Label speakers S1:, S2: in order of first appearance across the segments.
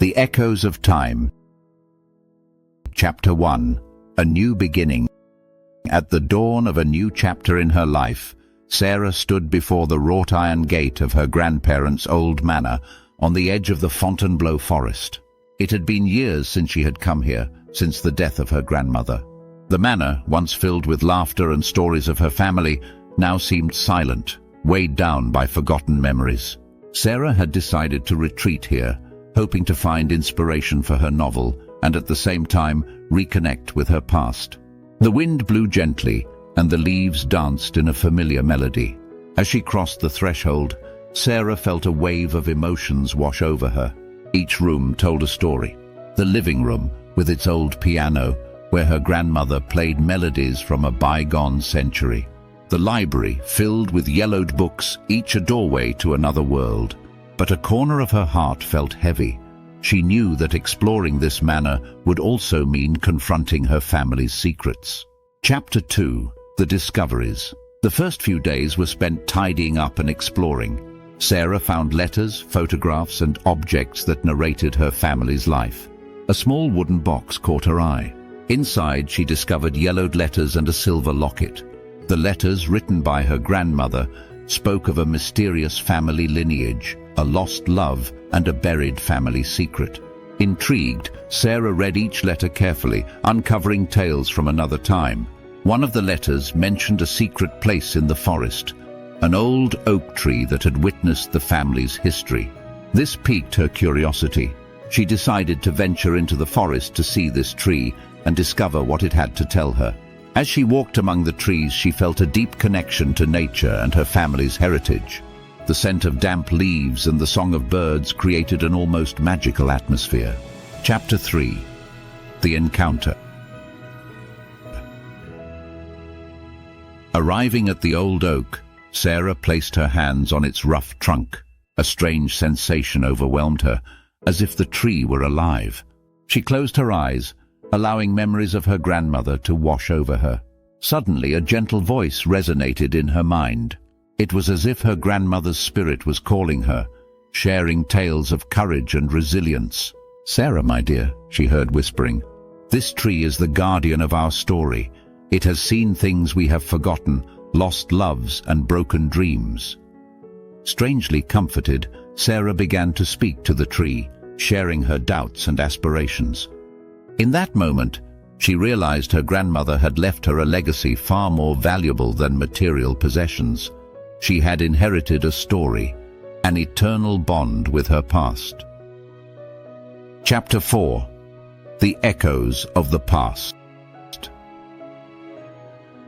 S1: The Echoes of Time. Chapter 1. A New Beginning. At the dawn of a new chapter in her life, Sarah stood before the wrought iron gate of her grandparents' old manor on the edge of the Fontainebleau forest. It had been years since she had come here, since the death of her grandmother. The manor, once filled with laughter and stories of her family, now seemed silent, weighed down by forgotten memories. Sarah had decided to retreat here, hoping to find inspiration for her novel and at the same time reconnect with her past. The wind blew gently and the leaves danced in a familiar melody. As she crossed the threshold, Sarah felt a wave of emotions wash over her. Each room told a story. The living room, with its old piano, where her grandmother played melodies from a bygone century. The library, filled with yellowed books, each a doorway to another world. But a corner of her heart felt heavy. She knew that exploring this manor would also mean confronting her family's secrets. Chapter 2. The Discoveries. The first few days were spent tidying up and exploring. Sarah found letters, photographs, and objects that narrated her family's life. A small wooden box caught her eye. Inside, she discovered yellowed letters and a silver locket. The letters, written by her grandmother, spoke of a mysterious family lineage, a lost love, and a buried family secret. Intrigued, Sarah read each letter carefully, uncovering tales from another time. One of the letters mentioned a secret place in the forest, an old oak tree that had witnessed the family's history. This piqued her curiosity. She decided to venture into the forest to see this tree and discover what it had to tell her. As she walked among the trees, she felt a deep connection to nature and her family's heritage. The scent of damp leaves and the song of birds created an almost magical atmosphere. Chapter 3. The Encounter. Arriving at the old oak, Sarah placed her hands on its rough trunk. A strange sensation overwhelmed her, as if the tree were alive. She closed her eyes, allowing memories of her grandmother to wash over her. Suddenly, a gentle voice resonated in her mind. It was as if her grandmother's spirit was calling her, sharing tales of courage and resilience. "Sarah, my dear," she heard whispering, "this tree is the guardian of our story. It has seen things we have forgotten, lost loves and broken dreams." Strangely comforted, Sarah began to speak to the tree, sharing her doubts and aspirations. In that moment, she realized her grandmother had left her a legacy far more valuable than material possessions. She had inherited a story, an eternal bond with her past. Chapter 4. The Echoes of the Past.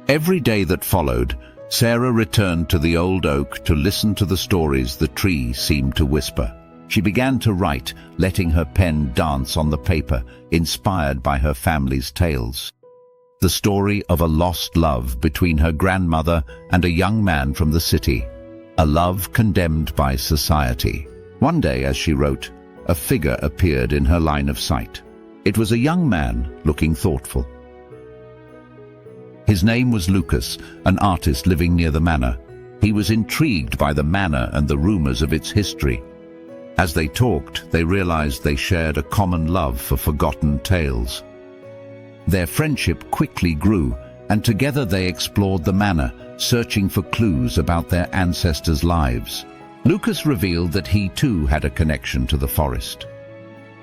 S1: Every day that followed, Sarah returned to the old oak to listen to the stories the tree seemed to whisper. She began to write, letting her pen dance on the paper, inspired by her family's tales. The story of a lost love between her grandmother and a young man from the city, a love condemned by society. One day, as she wrote, a figure appeared in her line of sight. It was a young man, looking thoughtful. His name was Lucas, an artist living near the manor. He was intrigued by the manor and the rumors of its history. As they talked, they realized they shared a common love for forgotten tales. Their friendship quickly grew, and together they explored the manor, searching for clues about their ancestors' lives. Lucas revealed that he too had a connection to the forest.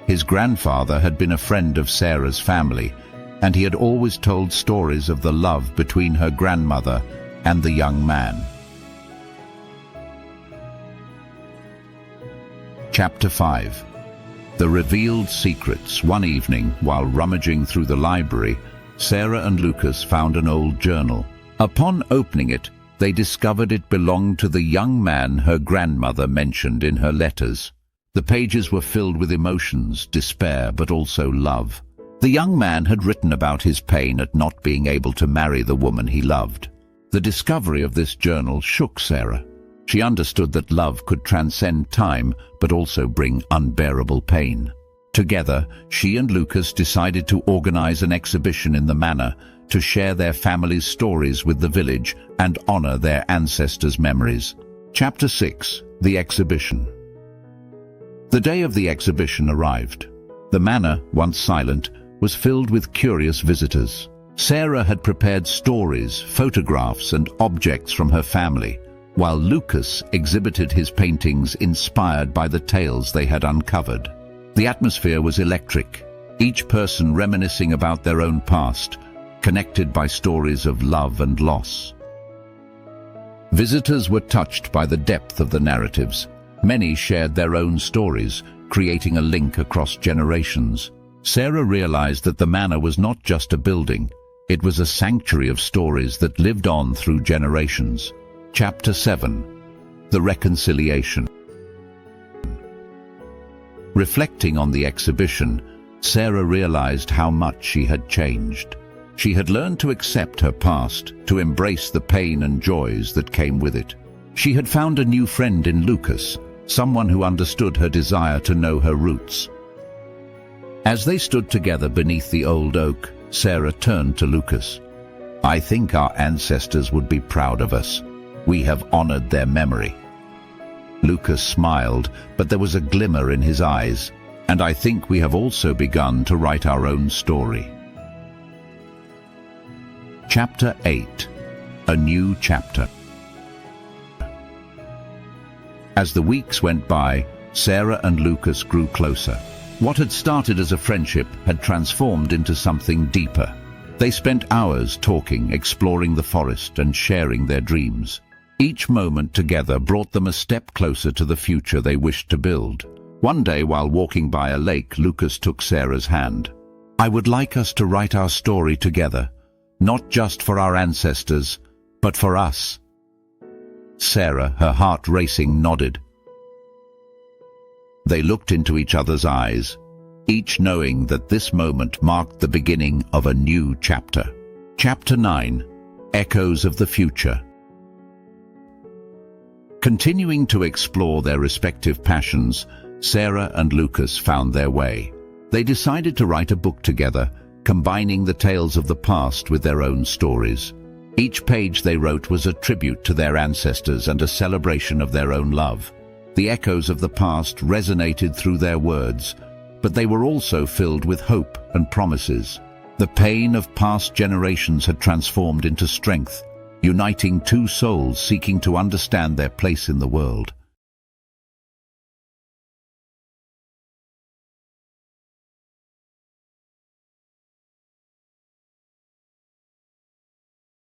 S1: His grandfather had been a friend of Sarah's family, and he had always told stories of the love between her grandmother and the young man. Chapter 5. The Revealed Secrets. One evening, while rummaging through the library, Sarah and Lucas found an old journal. Upon opening it, they discovered it belonged to the young man her grandmother mentioned in her letters. The pages were filled with emotions, despair, but also love. The young man had written about his pain at not being able to marry the woman he loved. The discovery of this journal shook Sarah. She understood that love could transcend time, but also bring unbearable pain. Together, she and Lucas decided to organize an exhibition in the manor to share their family's stories with the village and honor their ancestors' memories. Chapter 6. The Exhibition. The day of the exhibition arrived. The manor, once silent, was filled with curious visitors. Sarah had prepared stories, photographs, and objects from her family, while Lucas exhibited his paintings inspired by the tales they had uncovered. The atmosphere was electric, each person reminiscing about their own past, connected by stories of love and loss. Visitors were touched by the depth of the narratives. Many shared their own stories, creating a link across generations. Sarah realized that the manor was not just a building, it was a sanctuary of stories that lived on through generations. Chapter 7. The Reconciliation. Reflecting on the exhibition, Sarah realized how much she had changed. She had learned to accept her past, to embrace the pain and joys that came with it. She had found a new friend in Lucas, someone who understood her desire to know her roots. As they stood together beneath the old oak, Sarah turned to Lucas. "I think our ancestors would be proud of us. We have honored their memory." Lucas smiled, but there was a glimmer in his eyes. "And I think we have also begun to write our own story." Chapter 8. A New Chapter. As the weeks went by, Sarah and Lucas grew closer. What had started as a friendship had transformed into something deeper. They spent hours talking, exploring the forest, and sharing their dreams. Each moment together brought them a step closer to the future they wished to build. One day, while walking by a lake, Lucas took Sarah's hand. "I would like us to write our story together, not just for our ancestors, but for us." Sarah, her heart racing, nodded. They looked into each other's eyes, each knowing that this moment marked the beginning of a new chapter. Chapter 9. Echoes of the Future. Continuing to explore their respective passions, Sarah and Lucas found their way. They decided to write a book together, combining the tales of the past with their own stories. Each page they wrote was a tribute to their ancestors and a celebration of their own love. The echoes of the past resonated through their words, but they were also filled with hope and promises. The pain of past generations had transformed into strength, uniting two souls seeking to understand their place in the world.